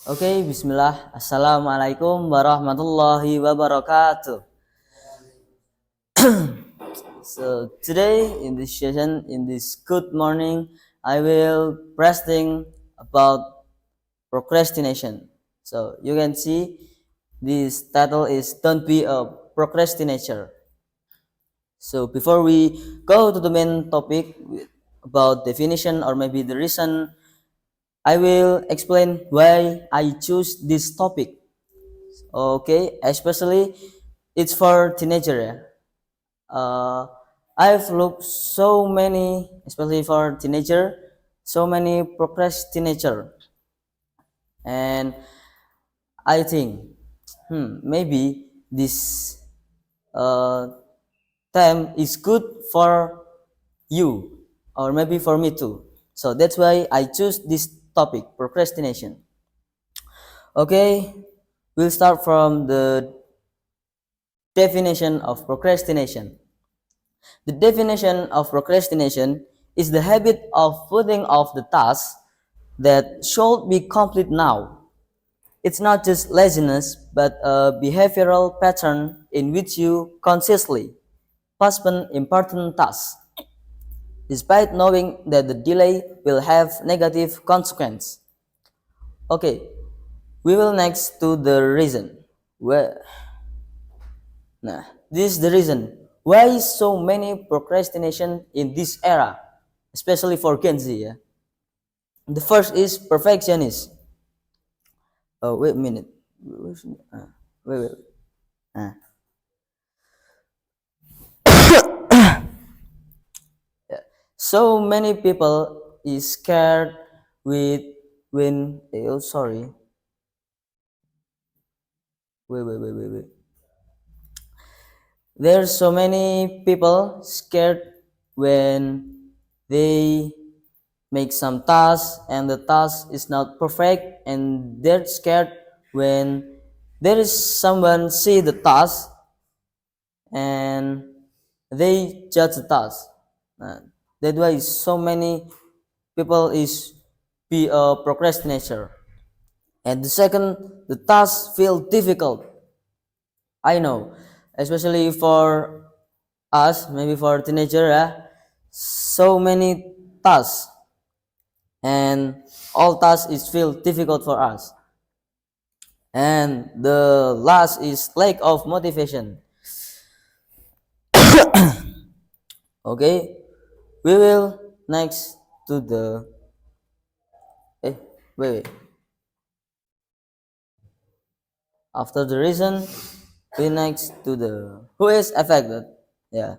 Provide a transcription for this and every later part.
Okay, bismillah. Assalamualaikum warahmatullahi wabarakatuh. So today in this session, in this good morning, I will presenting about procrastination. So you can see this title is "Don't be a procrastinator." So before we go to the main topic about definition or maybe the reason, I will explain why I choose this topic. Okay, especially it's for teenager ya. Uh, I've looked so many, especially for teenager, so many procrastinator, and I think, maybe this uh, time is good for you, or maybe for me too. So that's why I choose this topic, procrastination. Okay, we'll start from the definition of procrastination. The definition of procrastination is the habit of putting off the task that should be complete now. It's not just laziness, but a behavioral pattern in which you consciously postpone important tasks, despite knowing that the delay will have negative consequence. Okay, we will next to the reason. Well, nah, this is the reason why so many procrastination in this era, especially for Gen Z. Yeah? The first is perfectionist. Oh, wait a minute. Wait. Ah. Yeah. So many people is scared with when. Oh, sorry. Wait. There's so many people scared when they make some task and the task is not perfect, and they're scared when there is someone see the task and they judge the task. That's why so many people is be a procrastinator. And the second, the task feel difficult. I know, especially for us, maybe for teenager, so many tasks, and all tasks is feel difficult for us. And the last is lack of motivation. Okay, we will next to the eh wait. After the reason, we next to the who is affected. Yeah,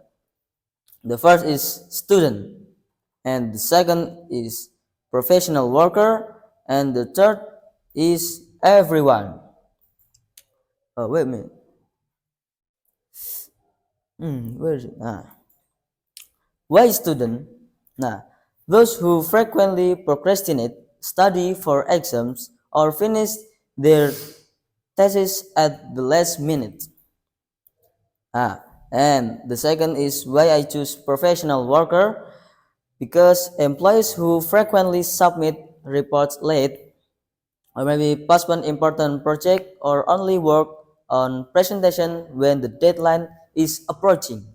the first is student, and the second is professional worker, and the third is everyone. Oh, wait a minute. Where is it? Why student? Nah, those who frequently procrastinate, study for exams, or finish their thesis at the last minute. And the second is why I choose professional worker, because employees who frequently submit reports late, or maybe postpone important project, or only work on presentation when the deadline is approaching.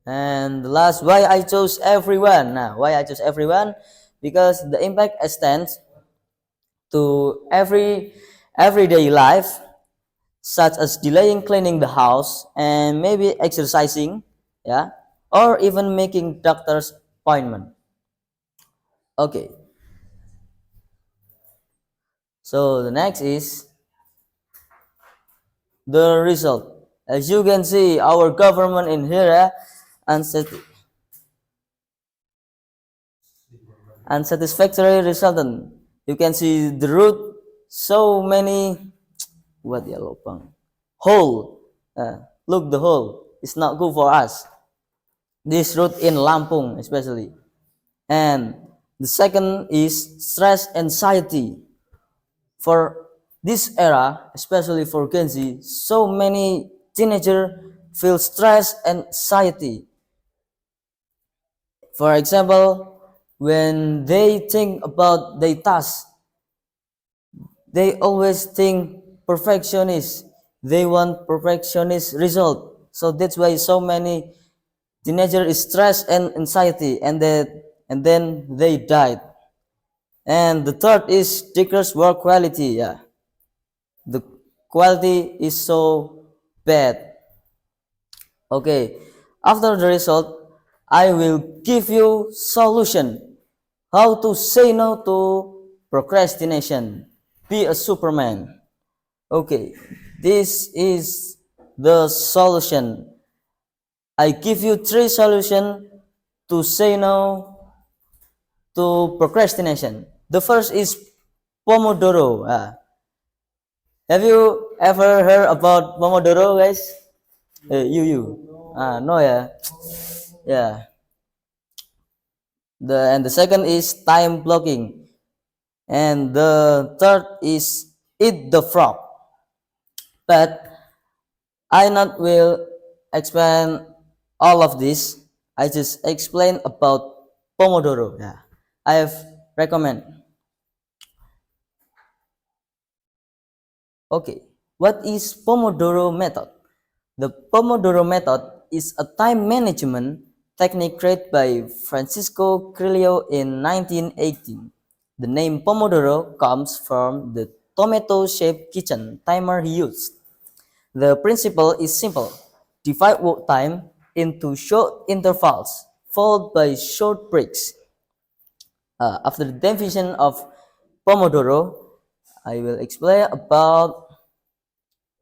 And the last, why I chose everyone. Now, why I chose everyone? Because the impact extends to everyday life, such as delaying cleaning the house and maybe exercising, yeah, or even making doctor's appointment. Okay, so the next is the result. As you can see, our government in here, unsatisfactory resultant. You can see the root, so many what ya lopang hole. Look, the hole is not good for us. This route in Lampung especially. And the second is stress anxiety. For this era, especially for Gen Z, so many teenagers feel stress and anxiety. For example, when they think about their task, they always think perfectionist. They want perfectionist result. So that's why so many teenagers is stress and anxiety, and then they died. And the third is decreased work quality. Yeah, the quality is so bad. Okay, after the result, I will give you solution how to say no to procrastination. Be a Superman. Okay, this is the solution. I give you three solutions to say no to procrastination. The first is Pomodoro. Have you ever heard about Pomodoro, guys? You. No, yeah. Yeah. The second is time blocking, and the third is eat the frog. But I not will explain all of this. I just explain about Pomodoro. Yeah, I have recommend. Okay, what is Pomodoro method? The Pomodoro method is a time management technique created by Francisco Grillo in 1918. The name Pomodoro comes from the tomato-shaped kitchen timer he used. The principle is simple. Divide work time into short intervals followed by short breaks. After the definition of Pomodoro, I will explain about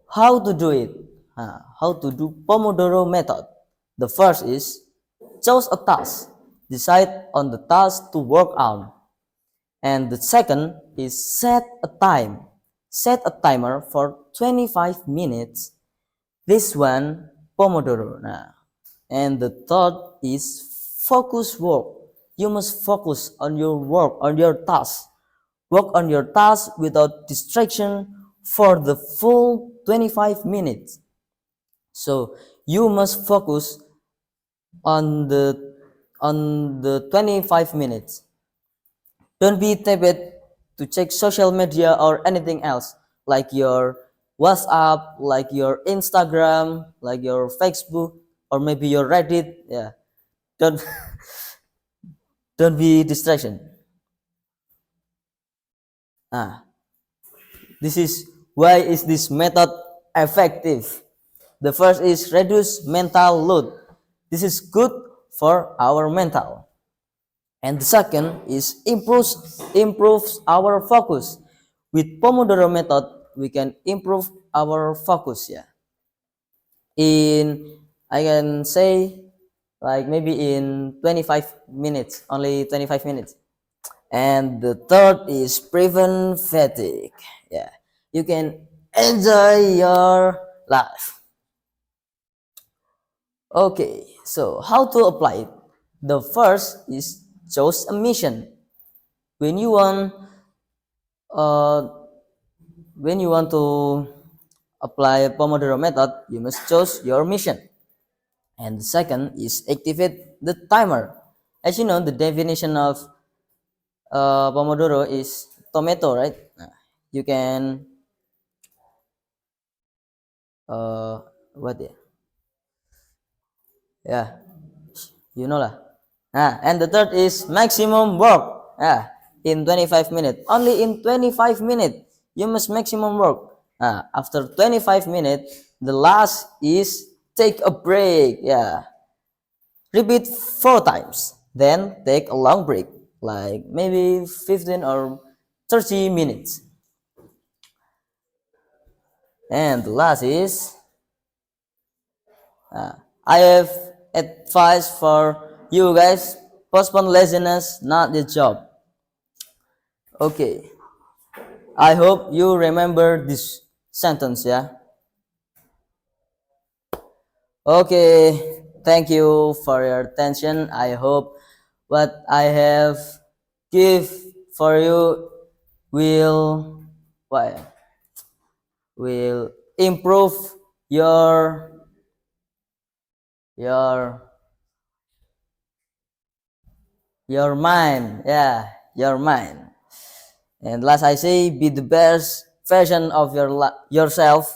how to do it. How to do Pomodoro method. The first is choose a task. Decide on the task to work on. And the second is set a time. Set a timer for 25 minutes. This one Pomodoro. And the third is focus work. You must focus on your work, on your task. Work on your task without distraction for the full 25 minutes. So you must focus on the 25 minutes. Don't be tempted to check social media or anything else like your WhatsApp, like your Instagram, like your Facebook, or maybe your Reddit. Yeah, don't don't be distraction. Ah, this is why is this method effective. The first is reduce mental load. This is good for our mental. And the second is improves our focus. With Pomodoro method, we can improve our focus. Yeah. In I can say like maybe in 25 minutes, only 25 minutes. And the third is prevent fatigue. Yeah. You can enjoy your life. Okay, so how to apply it? The first is choose a mission. When you want uh, when you want to apply Pomodoro method, you must choose your mission. And the second is activate the timer. As you know, the definition of Pomodoro is tomato, right? You can what ya? Yeah, you know lah. And the third is maximum work. In 25 minutes. Only in 25 minutes you must maximum work. After 25 minutes, the last is take a break. Yeah. Repeat 4 times. Then take a long break, like maybe 15 or 30 minutes. And the last is I have advice for you guys. Postpone laziness, not the job. Okay. I hope you remember this sentence, yeah? Okay. Thank you for your attention. I hope what I have give for you will what will improve your Your mind, yeah, your mind. And last I say, be the best version of yourself.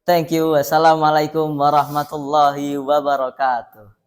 Thank you. Assalamualaikum warahmatullahi wabarakatuh.